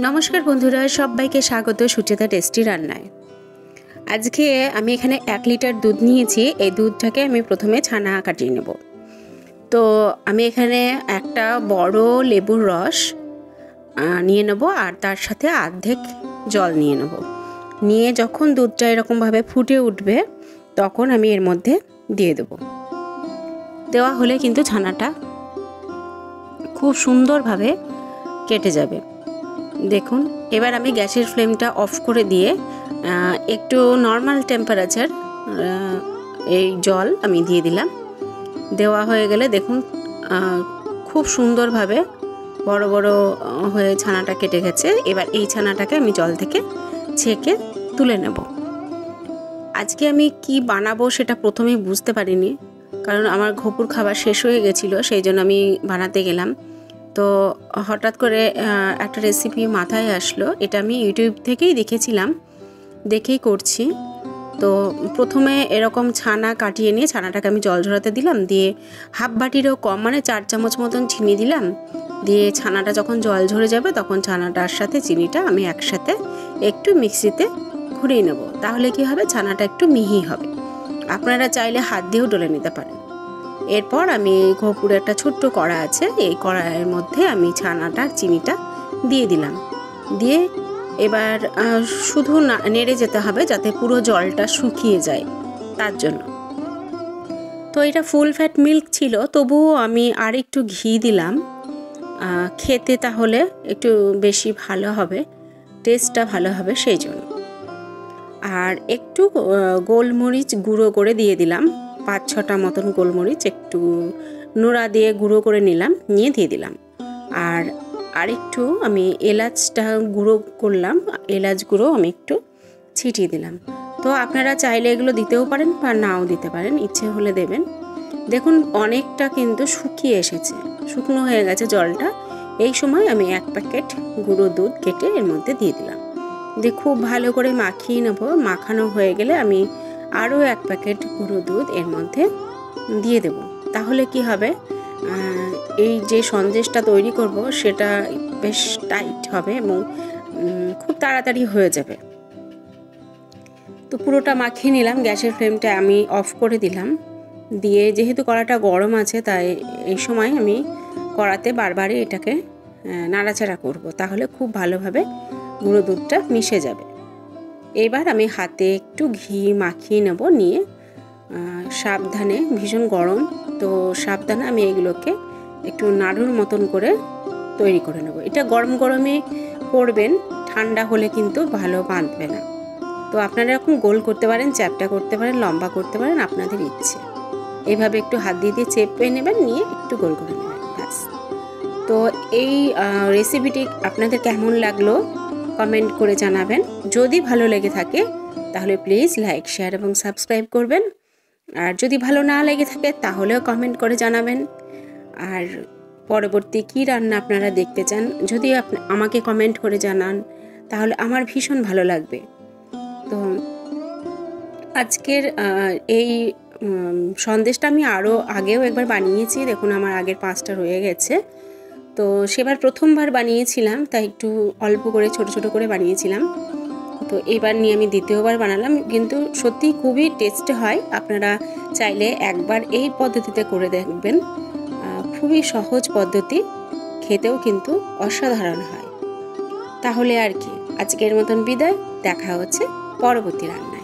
নমস্কার বন্ধুরা, সবাইকে স্বাগত সুচেতা টেস্টি রান্নায়। আজকে আমি এখানে 1 লিটার দুধ নিয়েছি। এই দুধটাকে আমি প্রথমে ছানা কাটিয়ে নেব। তো আমি এখানে একটা বড় লেবুর রস নিয়ে নেব আর তার সাথে অর্ধেক জল নিয়ে নেব। নিয়ে যখন দুধটা এরকমভাবে ফুটে উঠবে তখন আমি এর মধ্যে দিয়ে দেব। দেওয়া হলে কিন্তু ছানাটা খুব সুন্দরভাবে কেটে যাবে। দেখুন, এবার আমি গ্যাসের ফ্লেমটা অফ করে দিয়ে একটু নর্মাল টেম্পারেচার এই জল আমি দিয়ে দিলাম। দেওয়া হয়ে গেলে দেখুন খুব সুন্দরভাবে বড় বড় হয়ে ছানাটা কেটে গেছে। এবার এই ছানাটাকে আমি জল থেকে ছেঁকে তুলে নেব। আজকে আমি কি বানাবো সেটা প্রথমেই বুঝতে পারিনি, কারণ আমার ঘপুর খাবার শেষ হয়ে গেছিলো, সেই জন্য আমি বানাতে গেলাম। তো হঠাৎ করে একটা রেসিপি মাথায় আসলো। এটা আমি ইউটিউব থেকেই দেখেছিলাম, দেখেই করছি। তো প্রথমে এরকম ছানা কাটিয়ে নিয়ে ছানাটাকে আমি জল ঝরাতে দিলাম, দিয়ে হাফ বাটিরও কম মানে 4 চামচ মতন চিনি দিলাম। দিয়ে ছানাটা যখন জল ঝরে যাবে তখন ছানাটার সাথে চিনিটা আমি একসাথে একটু মিক্সিতে ঘুরিয়ে নেব। তাহলে কি হবে, ছানাটা একটু মিহি হবে। আপনারা চাইলে হাত দিয়েও ডলে নিতে পারেন। এরপর আমি ঘপুরে একটা ছোট্ট কড়া আছে, এই কড়াইয়ের মধ্যে আমি ছানাটার চিনিটা দিয়ে দিলাম। দিয়ে এবার শুধু নেড়ে যেতে হবে যাতে পুরো জলটা শুকিয়ে যায়, তার জন্য। তো এটা ফুল ফ্যাট মিল্ক ছিল, তবুও আমি আর একটু ঘি দিলাম খেতে, তাহলে একটু বেশি ভালো হবে, টেস্টটা ভালো হবে সেই জন্য। আর একটু গোলমরিচ গুঁড়ো করে দিয়ে দিলাম, 5-6টা মতন গোলমরিচ একটু নোড়া দিয়ে গুঁড়ো করে নিলাম, নিয়ে দিয়ে দিলাম। আর আরেকটু আমি এলাচটা গুঁড়ো করলাম, এলাচ গুঁড়ো আমি একটু ছিটিয়ে দিলাম। তো আপনারা চাইলে এগুলো দিতেও পারেন বা নাও দিতে পারেন, ইচ্ছে হলে দেবেন। দেখুন অনেকটা কিন্তু শুকিয়ে এসেছে, শুকনো হয়ে গেছে জলটা। এই সময় আমি 1 প্যাকেট গুঁড়ো দুধ কেটে এর মধ্যে দিয়ে দিলাম। দিয়ে খুব ভালো করে মাখিয়ে নেব। মাখানো হয়ে গেলে আমি আরও 1 প্যাকেট গুঁড়ো দুধ এর মধ্যে দিয়ে দেব। তাহলে কি হবে, এই যে সন্দেশটা তৈরি করব সেটা বেশ টাইট হবে এবং খুব তাড়াতাড়ি হয়ে যাবে। তো পুরোটা মাখিয়ে নিলাম। গ্যাসের ফ্লেমটা আমি অফ করে দিলাম। দিয়ে যেহেতু কড়াটা গরম আছে, তাই এই সময় আমি কড়াতে বারবারই এটাকে নাড়াচাড়া করব, তাহলে খুব ভালোভাবে গুঁড়ো দুধটা মিশে যাবে। এবার আমি হাতে একটু ঘি মাখিয়ে নেব, নিয়ে সাবধানে, ভীষণ গরম তো সাবধানে আমি এগুলোকে একটু নাড়ুর মতন করে তৈরি করে নেব। এটা গরম গরমে করবেন, ঠান্ডা হলে কিন্তু ভালো বাঁধবে না। তো আপনারা এরকম গোল করতে পারেন, চ্যাপটা করতে পারেন, লম্বা করতে পারেন, আপনাদের ইচ্ছে। এইভাবে একটু হাত দিয়ে দিয়ে চেপে নেবেন, নিয়ে একটু গোল করে নেবেন, ব্যাস। তো এই রেসিপিটি আপনাদের কেমন লাগলো কমেন্ট করে জানাবেন। যদি ভালো লেগে থাকে তাহলে প্লিজ লাইক, শেয়ার এবং সাবস্ক্রাইব করবেন। আর যদি ভালো না লেগে থাকে তাহলেও কমেন্ট করে জানাবেন। আর পরবর্তী কী রান্না আপনারা দেখতে চান যদি আমাকে কমেন্ট করে জানান, তাহলে আমার ভীষণ ভালো লাগবে। তো আজকের এই সন্দেশটা আমি আরও আগেও একবার বানিয়েছি। দেখুন আমার আগের 5টা রয়ে গেছে। তো সেবার প্রথমবার বানিয়েছিলাম, তাই একটু অল্প করে ছোট ছোট করে বানিয়েছিলাম। তো এবার নিয়ে আমি দ্বিতীয়বার বানালাম, কিন্তু সত্যি খুবই টেস্টি হয়। আপনারা চাইলে একবার এই পদ্ধতিতে করে দেখবেন, খুবই সহজ পদ্ধতি, খেতেও কিন্তু অসাধারণ হয়। তাহলে আর কি, আজকের মতন বিদায়, দেখা হচ্ছে পরবর্তী রান্নায়।